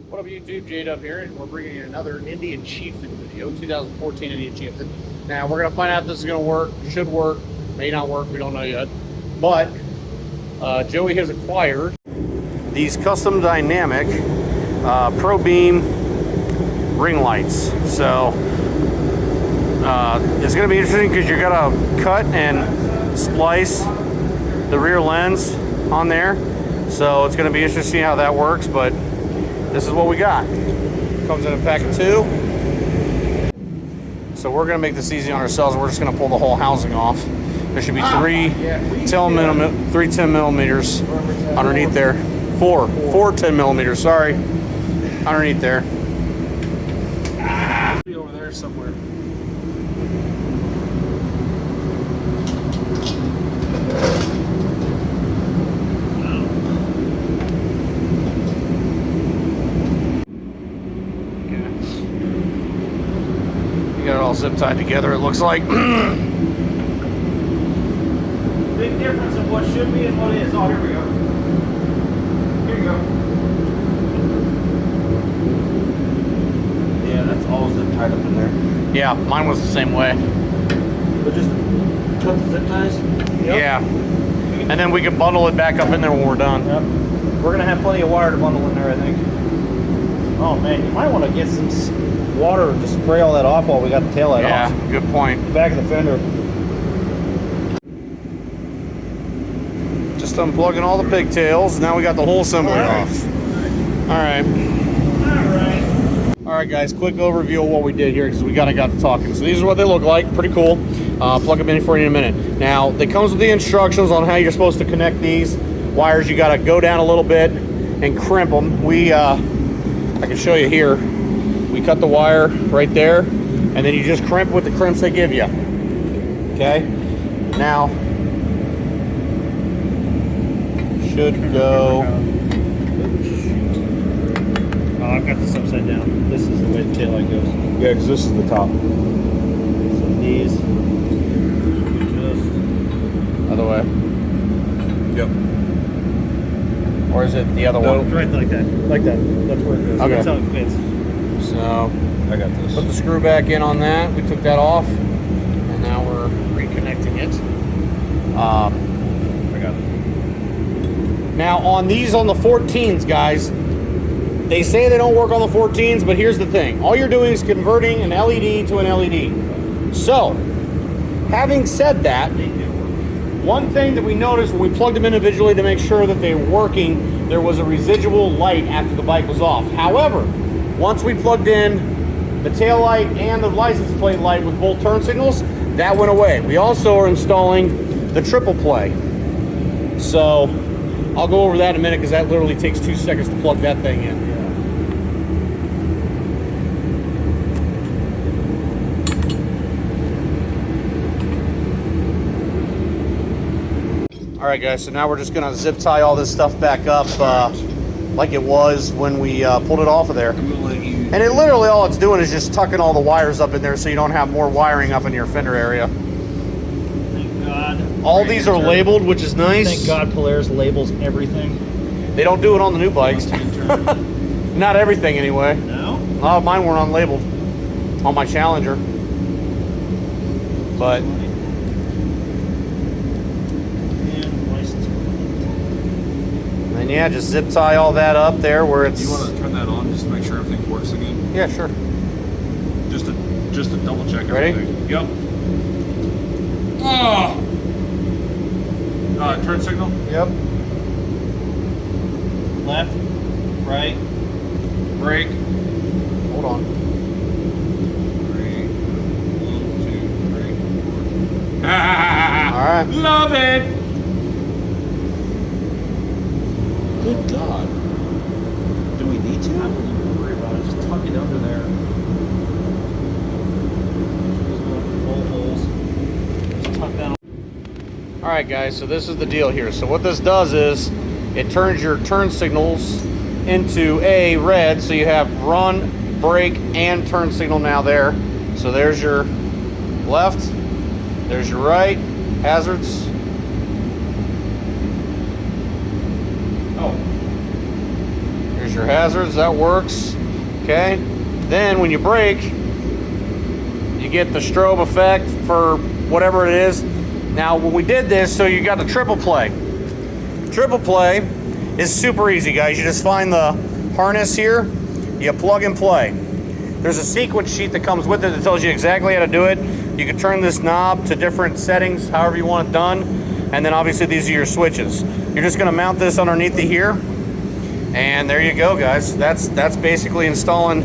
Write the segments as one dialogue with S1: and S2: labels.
S1: What up YouTube, J-Dub here, and we're bringing you another Indian Chieftain video, 2014 Indian Chieftain. Now we're going to find out if this is going to work, should work, may not work, we don't know yet. But Joey has acquired these custom dynamic Pro Beam ring lights. So it's going to be interesting because you're going to cut and splice the rear lens on there. So it's going to be interesting to see how that works, but this is what we got. Comes in a pack of 2. So we're gonna make this easy on ourselves. We're just gonna pull the whole housing3 10 millimeters underneath there. 4 10 millimeters, sorry. Underneath there.
S2: Be over there somewhere.
S1: Got it all zip tied together, it looks like.
S2: Big difference in what should be and what is. Oh, here we go. Here you go. Yeah, that's all zip tied up in there.
S1: Yeah, mine was the same way.
S2: But just cut the zip ties? Yep.
S1: Yeah. And then we can bundle it back up in there when we're done.
S2: Yep. We're going to have plenty of wire to bundle in there, I think. Oh, man, you might want to get some water to spray all that off while we got the taillight off.
S1: Yeah, good point.
S2: The back of the fender.
S1: Just unplugging all the pigtails. Now we got the whole assembly off. All right, guys. Quick overview of what we did here because we got to talking. So these are what they look like. Pretty cool. Plug them in for you in a minute. Now, it comes with the instructions on how you're supposed to connect these wires. You got to go down a little bit and crimp them. I can show you here. We cut the wire right there, and then you just crimp with the crimps they give you. Okay? Now, should go.
S2: Oh, I've got this upside down. This is the way the taillight goes.
S3: Yeah, because this is the top.
S2: So these just
S1: Other way.
S3: Yep.
S1: Or is it the other one?
S2: right like that. Like that. That's where it goes.
S1: Okay.
S2: That's how it fits.
S1: So,
S3: I got this.
S1: put the screw back in on that. We took that off, and now we're reconnecting it.
S3: I got it.
S1: Now, on these on the 14s, guys, they say they don't work on the 14s, but here's the thing. All you're doing is converting an LED to an LED. So, having said that, one thing that we noticed when we plugged them individually to make sure that they were working, there was a residual light after the bike was off. However, once we plugged in the tail light and the license plate light with both turn signals, that went away. We also are installing the triple play. So I'll go over that in a minute because that literally takes 2 seconds to plug that thing in. All right, guys, so now we're just gonna zip tie all this stuff back up like it was when we pulled it off of there. And it literally, all it's doing is just tucking all the wires up in there so you don't have more wiring up in your fender area.
S2: Thank God.
S1: All these are labeled, which is nice.
S2: Thank God Polaris labels everything.
S1: They don't do it on the new bikes. Not everything, anyway.
S2: No?
S1: Oh, mine weren't unlabeled on my Challenger. But
S2: And license plate.
S1: then yeah, just zip tie all that up there where it's.
S3: You want to turn that on just to make sure everything works again?
S1: Yeah, sure.
S3: Just to double check
S1: Ready?
S3: everything. Yep. Oh! Turn signal?
S1: Yep.
S2: Left, right.
S3: Brake.
S1: Hold on.
S3: 3, 1, 2, 3, 4.
S1: All right.
S3: Love it!
S1: Good God.
S3: Do we need to?
S2: I wouldn't even worry about it. Just tuck it under there. Those little bolt holes. Just tuck that on.
S1: All right, guys, so this is the deal here. So what this does is it turns your turn signals into a red, so you have run, brake, and turn signal now there. So there's your left, there's your right, hazards. your hazards, that works. Okay. Then when you brake, you get the strobe effect for whatever it is. Now, when we did this, so you got the triple play. Triple play is super easy, guys. You just find the harness here, you plug and play. There's a sequence sheet that comes with it that tells you exactly how to do it. You can turn this knob to different settings, however you want it done. And then obviously these are your switches. You're just gonna mount this underneath the here. And there you go, guys. That's basically installing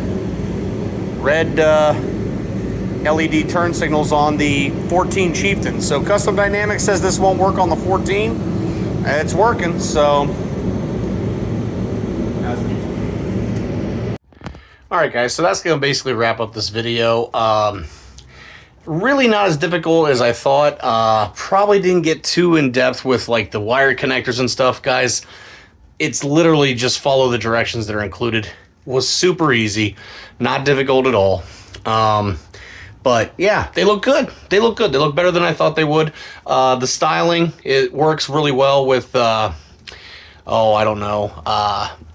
S1: red LED turn signals on the 14 Chieftain. So Custom Dynamics says this won't work on the 14. It's working, so. All right, guys, so that's gonna basically wrap up this video. Really not as difficult as I thought. Probably didn't get too in depth with like the wire connectors and stuff, guys. It's literally just follow the directions that are included. Was super easy, not difficult at all. But yeah, they look good. They look good. They look better than I thought they would. The styling, it works really well with, I don't know,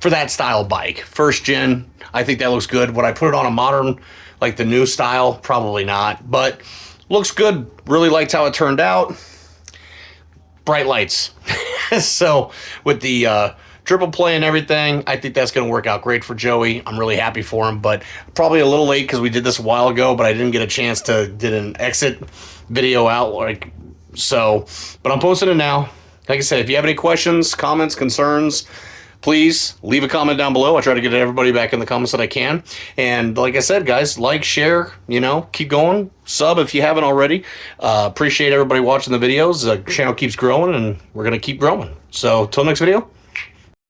S1: for that style bike. First gen, I think that looks good. Would I put it on a modern, like the new style? Probably not, but looks good. Really liked how it turned out. Bright lights. So with the triple play and everything, I think that's going to work out great for Joey. I'm really happy for him, but probably a little late because we did this a while ago, but I didn't get a chance to did an exit video out like so. But I'm posting it now. Like I said, if you have any questions, comments, concerns, please leave a comment down below. I try to get everybody back in the comments that I can. And like I said, guys, like, share, you know, keep going. Sub if you haven't already. Appreciate everybody watching the videos. The channel keeps growing, and we're going to keep growing. So, till next video.